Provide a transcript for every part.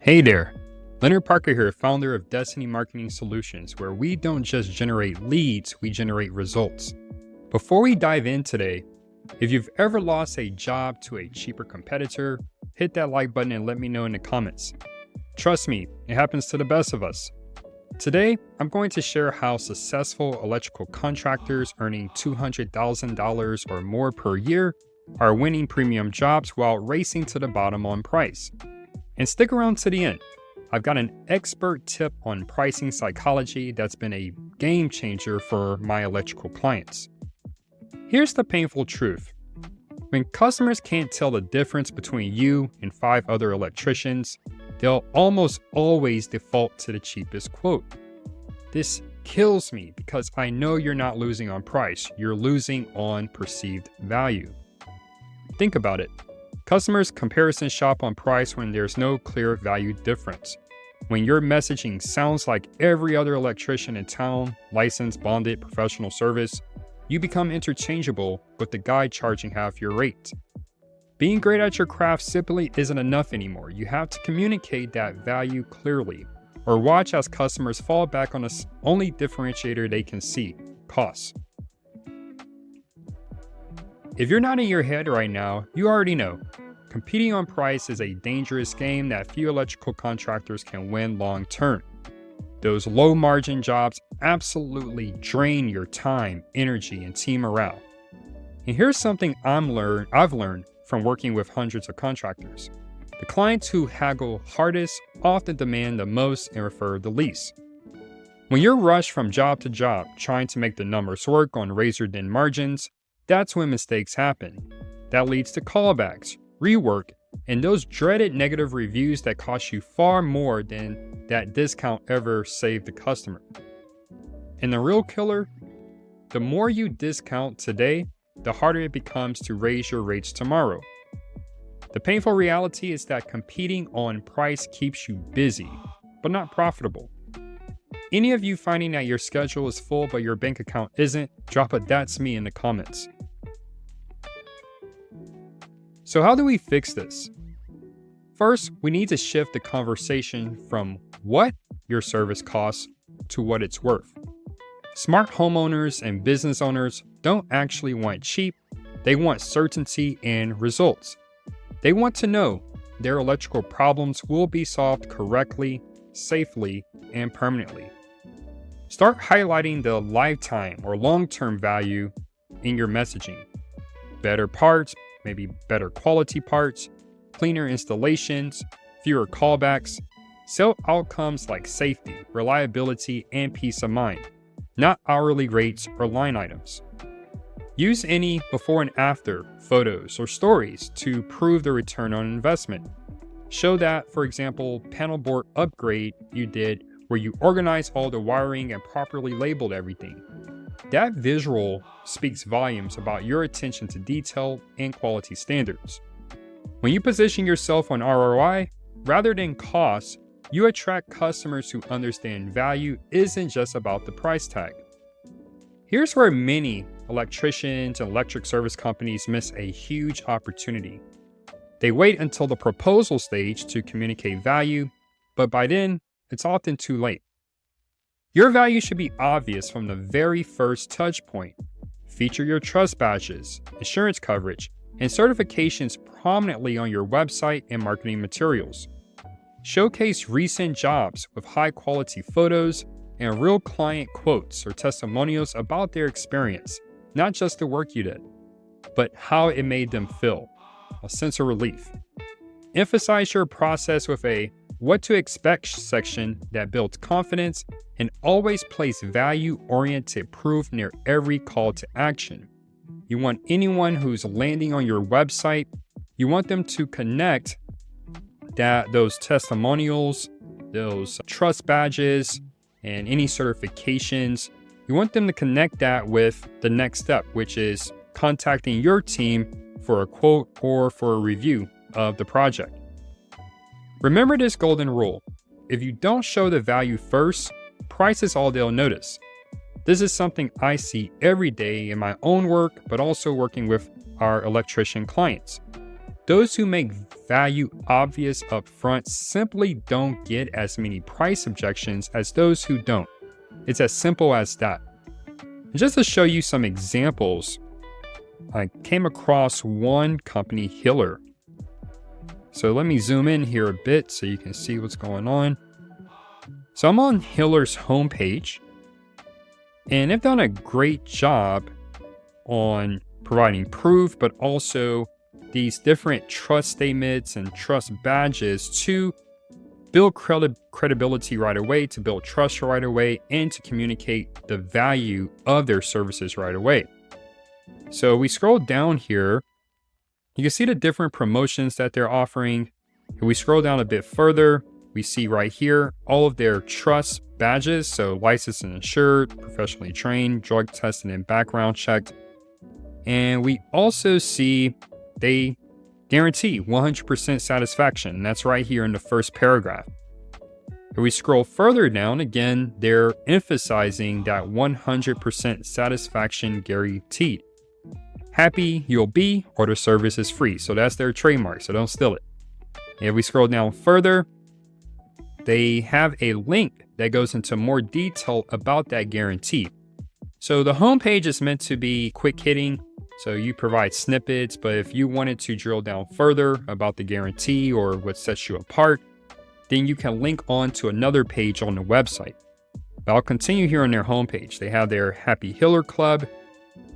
Hey there, Leonard Parker here, founder of Destiny Marketing Solutions, where we don't just generate leads, we generate results. Before we dive in today, if you've ever lost a job to a cheaper competitor, hit that like button and let me know in the comments. Trust me, it happens to the best of us. Today, I'm going to share how successful electrical contractors earning $200,000 or more per year are winning premium jobs while racing to the bottom on price. And stick around to the end. I've got an expert tip on pricing psychology that's been a game changer for my electrical clients. Here's the painful truth. When customers can't tell the difference between you and 5 other electricians, they'll almost always default to the cheapest quote. This kills me because I know you're not losing on price, you're losing on perceived value. Think about it. Customers comparison shop on price when there's no clear value difference. When your messaging sounds like every other electrician in town, licensed, bonded, professional service, you become interchangeable with the guy charging half your rate. Being great at your craft simply isn't enough anymore. You have to communicate that value clearly, or watch as customers fall back on the only differentiator they can see, cost. If you're not in your head right now, you already know. Competing on price is a dangerous game that few electrical contractors can win long term. Those low margin jobs absolutely drain your time, energy, and team morale. And here's something I've learned from working with hundreds of contractors. The clients who haggle hardest often demand the most and refer the least. When you're rushed from job to job, trying to make the numbers work on razor-thin margins, that's when mistakes happen. That leads to callbacks, rework, and those dreaded negative reviews that cost you far more than that discount ever saved the customer. And the real killer, the more you discount today, the harder it becomes to raise your rates tomorrow. The painful reality is that competing on price keeps you busy, but not profitable. Any of you finding that your schedule is full but your bank account isn't, drop a "that's me" in the comments. So how do we fix this? First, we need to shift the conversation from what your service costs to what it's worth. Smart homeowners and business owners don't actually want cheap, they want certainty and results. They want to know their electrical problems will be solved correctly, safely, and permanently. Start highlighting the lifetime or long-term value in your messaging. Better parts, maybe better quality parts, cleaner installations, fewer callbacks. Sell outcomes like safety, reliability, and peace of mind, not hourly rates or line items. Use any before and after photos or stories to prove the return on investment. Show that, for example, panel board upgrade you did where you organized all the wiring and properly labeled everything. That visual speaks volumes about your attention to detail and quality standards. When you position yourself on ROI rather than cost, you attract customers who understand value isn't just about the price tag. Here's where many electricians and electric service companies miss a huge opportunity. They wait until the proposal stage to communicate value, but by then, it's often too late. Your value should be obvious from the very first touch point. Feature your trust badges, insurance coverage, and certifications prominently on your website and marketing materials. Showcase recent jobs with high-quality photos and real client quotes or testimonials about their experience, not just the work you did, but how it made them feel, a sense of relief. Emphasize your process with a what to expect section that builds confidence and always place value-oriented proof near every call to action. You want anyone who's landing on your website, you want them to connect those testimonials, those trust badges, and any certifications. You want them to connect that with the next step, which is contacting your team for a quote or for a review of the project. Remember this golden rule. If you don't show the value first, price is all they'll notice. This is something I see every day in my own work, but also working with our electrician clients. those who make value obvious up front simply don't get as many price objections as those who don't. It's as simple as that. And just to show you some examples, I came across one company, Hiller. So let me zoom in here a bit so you can see what's going on. So I'm on Hiller's homepage, and they've done a great job on providing proof, but also these different trust statements and trust badges to build credibility right away, to build trust right away, and to communicate the value of their services right away. So we scroll down here, you can see the different promotions that they're offering. If we scroll down a bit further, we see right here all of their trust badges. So licensed and insured, professionally trained, drug tested and background checked. And we also see they guarantee 100% satisfaction. And that's right here in the first paragraph. If we scroll further down, again, they're emphasizing that 100% satisfaction guaranteed. Happy you'll be, or the service is free. So that's their trademark, so don't steal it. And if we scroll down further, they have a link that goes into more detail about that guarantee. So the homepage is meant to be quick hitting, so you provide snippets, but if you wanted to drill down further about the guarantee or what sets you apart, then you can link on to another page on the website. But I'll continue here on their homepage. They have their Happy Hiller Club.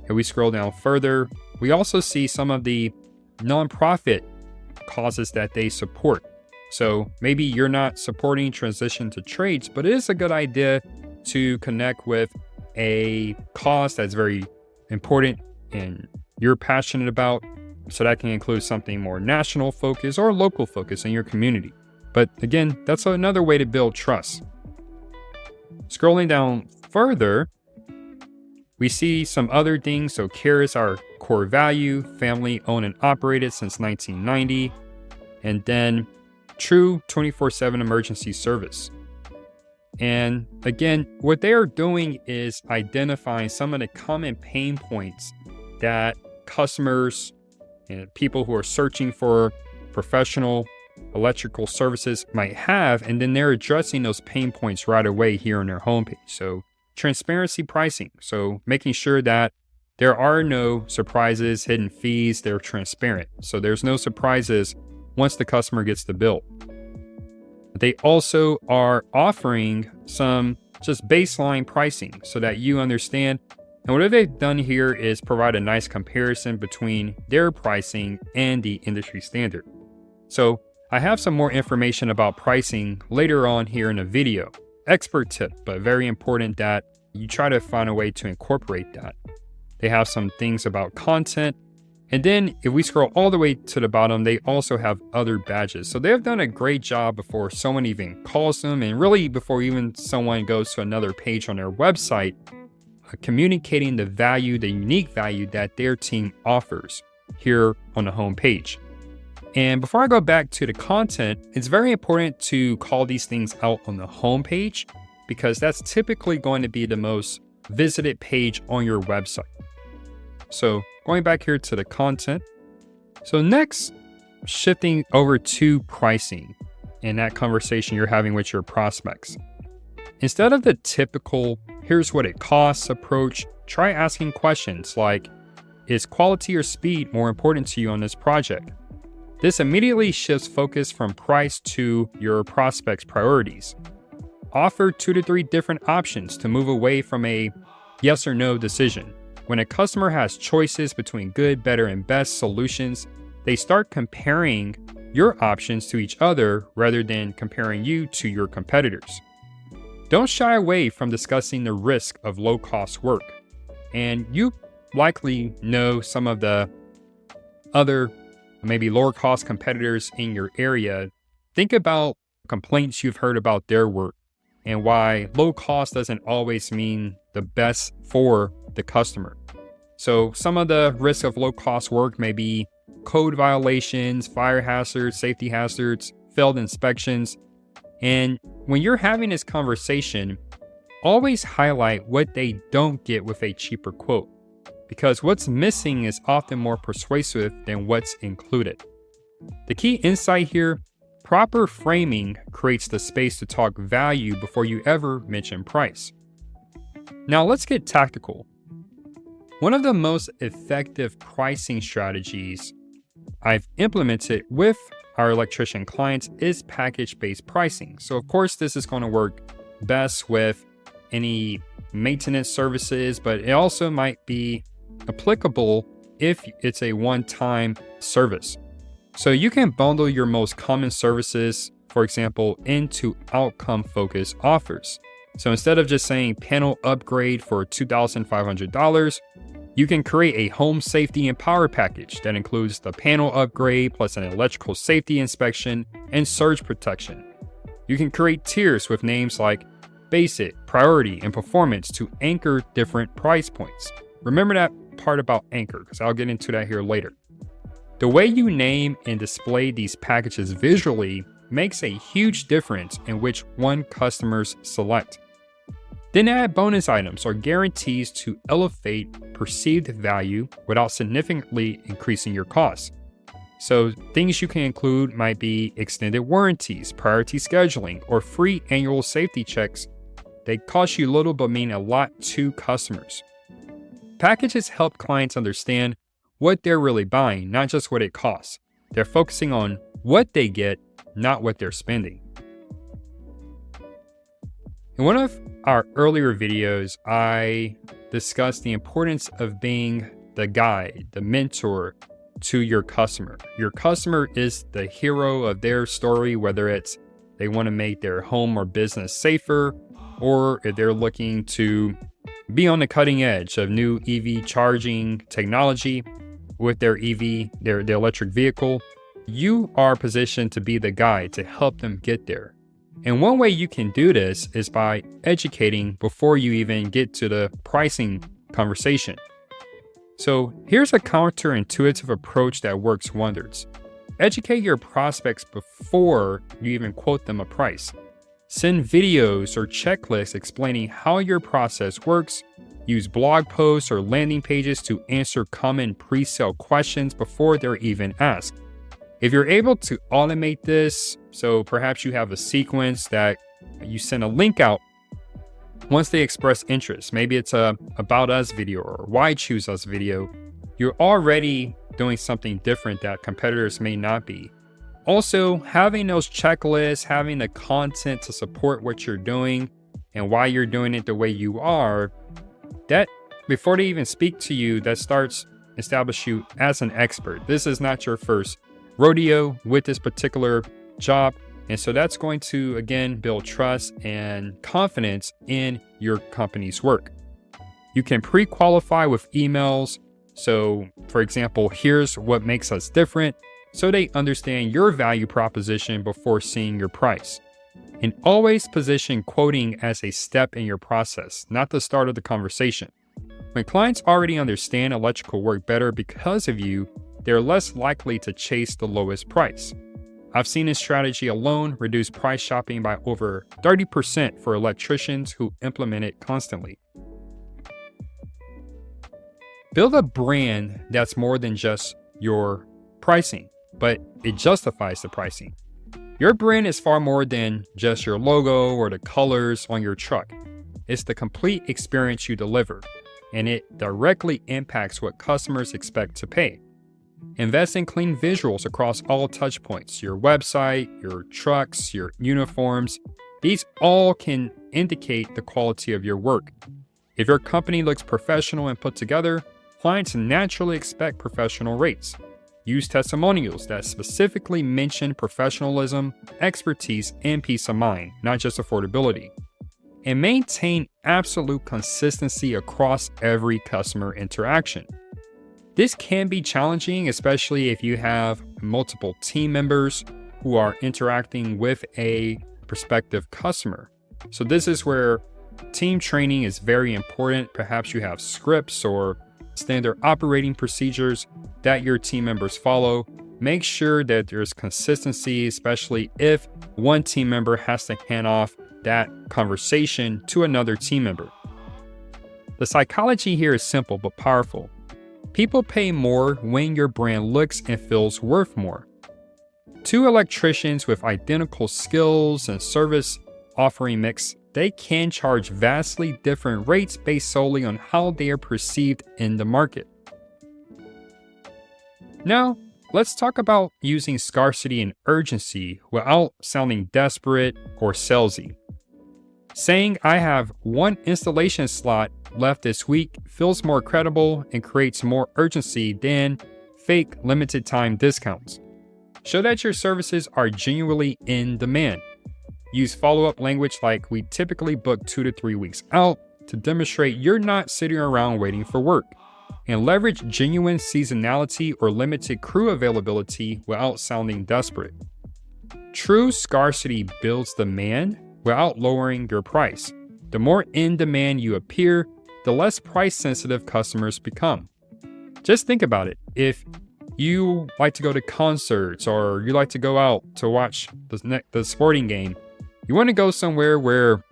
If we scroll down further, we also see some of the nonprofit causes that they support. So maybe you're not supporting transition to trades, but it is a good idea to connect with a cause that's very important and you're passionate about. So that can include something more national focus or local focus in your community. But again, that's another way to build trust. Scrolling down further, we see some other things. So care is our core value, family owned and operated since 1990. And then true 24/7 emergency service. And again, what they are doing is identifying some of the common pain points that customers and people who are searching for professional electrical services might have. And then they're addressing those pain points right away here on their homepage. So transparency pricing. So making sure that there are no surprises, hidden fees, they're transparent. So there's no surprises once the customer gets the bill. They also are offering some just baseline pricing so that you understand. And what they've done here is provide a nice comparison between their pricing and the industry standard. So I have some more information about pricing later on here in the video. Expert tip, but very important that you try to find a way to incorporate that. They have some things about content. And then if we scroll all the way to the bottom, they also have other badges. So they've done a great job before someone even calls them, and really before even someone goes to another page on their website, communicating the value, the unique value that their team offers here on the home page. And before I go back to the content, it's very important to call these things out on the home page because that's typically going to be the most visited page on your website. So going back here to the content. So next, shifting over to pricing and that conversation you're having with your prospects. Instead of the typical, here's what it costs approach, try asking questions like, is quality or speed more important to you on this project? This immediately shifts focus from price to your prospect's priorities. Offer 2 to 3 different options to move away from a yes or no decision. When a customer has choices between good, better, and best solutions, they start comparing your options to each other rather than comparing you to your competitors. Don't shy away from discussing the risk of low-cost work. And you likely know some of the other maybe lower cost competitors in your area. Think about complaints you've heard about their work and why low cost doesn't always mean the best for the customer. So some of the risks of low cost work may be code violations, fire hazards, safety hazards, failed inspections. And when you're having this conversation, always highlight what they don't get with a cheaper quote, because what's missing is often more persuasive than what's included. The key insight here: proper framing creates the space to talk value before you ever mention price. Now let's get tactical. One of the most effective pricing strategies I've implemented with our electrician clients is package-based pricing. So of course, this is going to work best with any maintenance services, but it also might be applicable if it's a one-time service. So you can bundle your most common services, for example, into outcome-focused offers. So instead of just saying panel upgrade for $2,500, you can create a home safety and power package that includes the panel upgrade plus an electrical safety inspection and surge protection. You can create tiers with names like basic, priority, and performance to anchor different price points. Remember that part about anchor, because I'll get into that here later. The way you name and display these packages visually makes a huge difference in which one customers select. Then add bonus items or guarantees to elevate perceived value without significantly increasing your costs. So things you can include might be extended warranties, priority scheduling, or free annual safety checks. They cost you little but mean a lot to customers. Packages help clients understand what they're really buying, not just what it costs. They're focusing on what they get, not what they're spending. In one of our earlier videos, I discussed the importance of being the guide, the mentor to your customer. Your customer is the hero of their story, whether it's they want to make their home or business safer, or if they're looking to be on the cutting edge of new EV charging technology with their EV, their electric vehicle. You are positioned to be the guide to help them get there. And one way you can do this is by educating before you even get to the pricing conversation. So here's a counterintuitive approach that works wonders. Educate your prospects before you even quote them a price. Send videos or checklists explaining how your process works. Use blog posts or landing pages to answer common pre-sale questions before they're even asked. If you're able to automate this, so perhaps you have a sequence that you send a link out once they express interest. Maybe it's a About Us video or Why Choose Us video. You're already doing something different that competitors may not be. Also, having those checklists, having the content to support what you're doing and why you're doing it the way you are, that before they even speak to you, that starts establish you as an expert. This is not your first rodeo with this particular job. And so that's going to, again, build trust and confidence in your company's work. You can pre-qualify with emails. So, for example, here's what makes us different, so they understand your value proposition before seeing your price. And always position quoting as a step in your process, not the start of the conversation. When clients already understand electrical work better because of you, they're less likely to chase the lowest price. I've seen this strategy alone reduce price shopping by over 30% for electricians who implement it constantly. Build a brand that's more than just your pricing, but it justifies the pricing. Your brand is far more than just your logo or the colors on your truck. It's the complete experience you deliver, and it directly impacts what customers expect to pay. Invest in clean visuals across all touchpoints, your website, your trucks, your uniforms. These all can indicate the quality of your work. If your company looks professional and put together, clients naturally expect professional rates. Use testimonials that specifically mention professionalism, expertise, and peace of mind, not just affordability. And maintain absolute consistency across every customer interaction. This can be challenging, especially if you have multiple team members who are interacting with a prospective customer. So this is where team training is very important. Perhaps you have scripts or standard operating procedures that your team members follow. Make sure that there's consistency, especially if one team member has to hand off that conversation to another team member. The psychology here is simple but powerful. People pay more when your brand looks and feels worth more. Two electricians with identical skills and service offering mix, they can charge vastly different rates based solely on how they are perceived in the market. Now, let's talk about using scarcity and urgency without sounding desperate or salesy. Saying I have one installation slot left this week feels more credible and creates more urgency than fake limited time discounts. Show that your services are genuinely in demand. Use follow-up language like we typically book 2 to 3 weeks out to demonstrate you're not sitting around waiting for work. And leverage genuine seasonality or limited crew availability without sounding desperate. True scarcity builds demand without lowering your price. The more in demand you appear, the less price sensitive customers become. Just think about it. If you like to go to concerts or you like to go out to watch the sporting game, you want to go somewhere where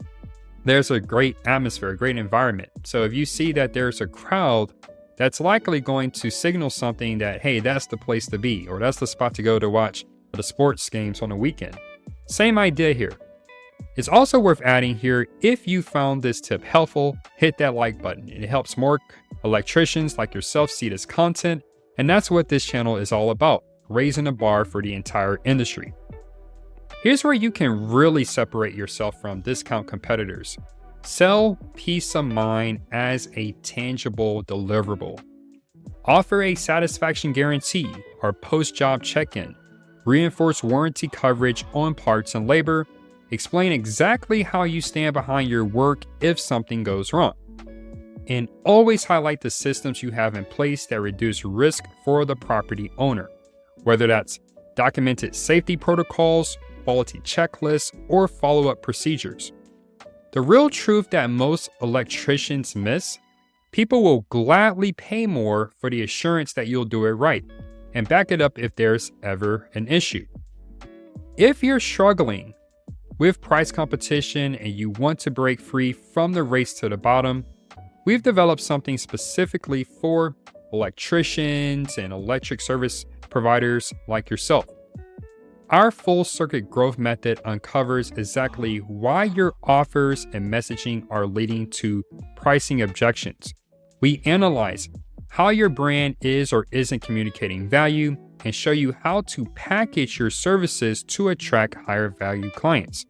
there's a great atmosphere, a great environment. So if you see that there's a crowd, that's likely going to signal something that, hey, that's the place to be, or that's the spot to go to watch the sports games on the weekend. Same idea here. It's also worth adding here, if you found this tip helpful, hit that like button. It helps more electricians like yourself see this content, and that's what this channel is all about, raising the bar for the entire industry. Here's where you can really separate yourself from discount competitors. Sell peace of mind as a tangible deliverable. Offer a satisfaction guarantee or post-job check-in. Reinforce warranty coverage on parts and labor. Explain exactly how you stand behind your work if something goes wrong. And always highlight the systems you have in place that reduce risk for the property owner, whether that's documented safety protocols, quality checklists, or follow-up procedures. The real truth that most electricians miss, people will gladly pay more for the assurance that you'll do it right and back it up if there's ever an issue. If you're struggling with price competition and you want to break free from the race to the bottom, we've developed something specifically for electricians and electric service providers like yourself. Our full circuit growth method uncovers exactly why your offers and messaging are leading to pricing objections. We analyze how your brand is or isn't communicating value and show you how to package your services to attract higher value clients.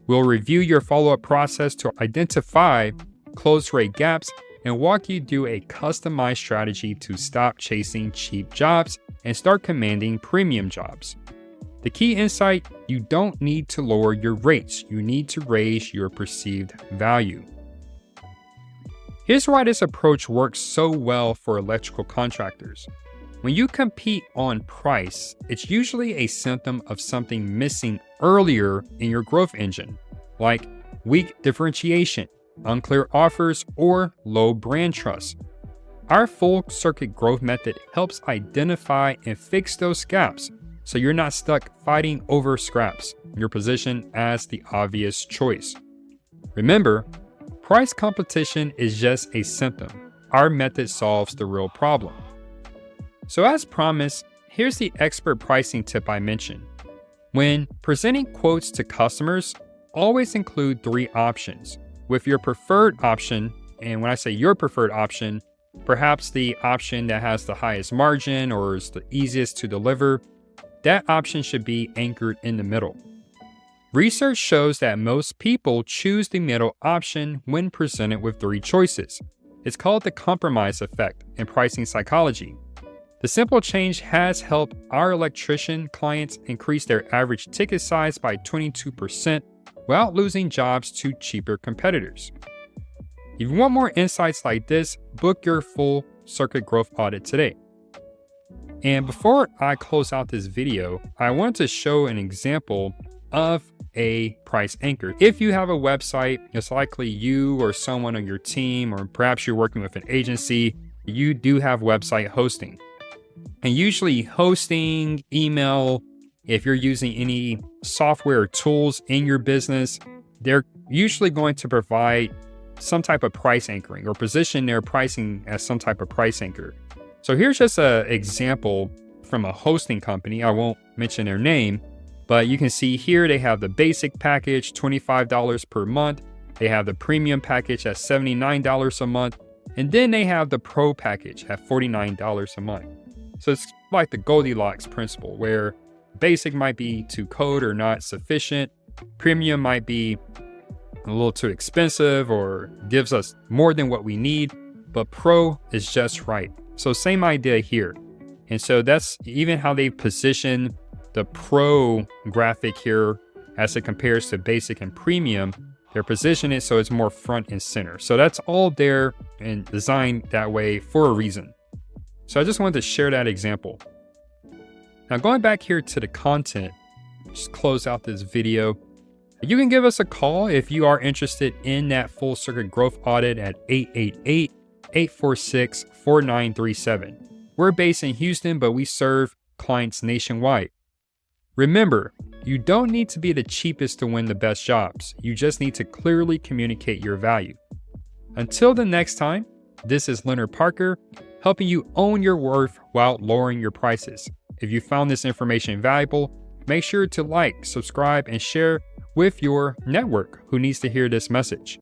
We'll review your follow-up process to identify close rate gaps and walk you through a customized strategy to stop chasing cheap jobs and start commanding premium jobs. The key insight, you don't need to lower your rates, you need to raise your perceived value. Here's why this approach works so well for electrical contractors. When you compete on price, it's usually a symptom of something missing earlier in your growth engine, like weak differentiation, unclear offers, or low brand trust. Our full circuit growth method helps identify and fix those gaps, so you're not stuck fighting over scraps, your position as the obvious choice. Remember, price competition is just a symptom. Our method solves the real problem. So as promised, here's the expert pricing tip I mentioned. When presenting quotes to customers, always include 3 options, with your preferred option, and when I say your preferred option, perhaps the option that has the highest margin or is the easiest to deliver, that option should be anchored in the middle. Research shows that most people choose the middle option when presented with 3 choices. It's called the compromise effect in pricing psychology. The simple change has helped our electrician clients increase their average ticket size by 22% without losing jobs to cheaper competitors. If you want more insights like this, book your full circuit growth audit today. And before I close out this video, I want to show an example of a price anchor. If you have a website, it's likely you or someone on your team, or perhaps you're working with an agency, you do have website hosting. And usually hosting, email, if you're using any software or tools in your business, they're usually going to provide some type of price anchoring or position their pricing as some type of price anchor. So here's just an example from a hosting company. I won't mention their name, but you can see here they have the basic package, $25 per month. They have the premium package at $79 a month. And then they have the pro package at $49 a month. So it's like the Goldilocks principle, where basic might be too cold or not sufficient. Premium might be a little too expensive or gives us more than what we need, but pro is just right. So same idea here. And so that's even how they position the pro graphic here as it compares to basic and premium. They're positioning it so it's more front and center. So that's all there and designed that way for a reason. So I just wanted to share that example. Now going back here to the content, just close out this video. You can give us a call if you are interested in that full circuit growth audit at 888-846-4937. We're based in Houston, but we serve clients nationwide. Remember, you don't need to be the cheapest to win the best jobs. You just need to clearly communicate your value. Until the next time, this is Leonard Parker, helping you own your worth while lowering your prices. If you found this information valuable, make sure to like, subscribe, and share with your network who needs to hear this message.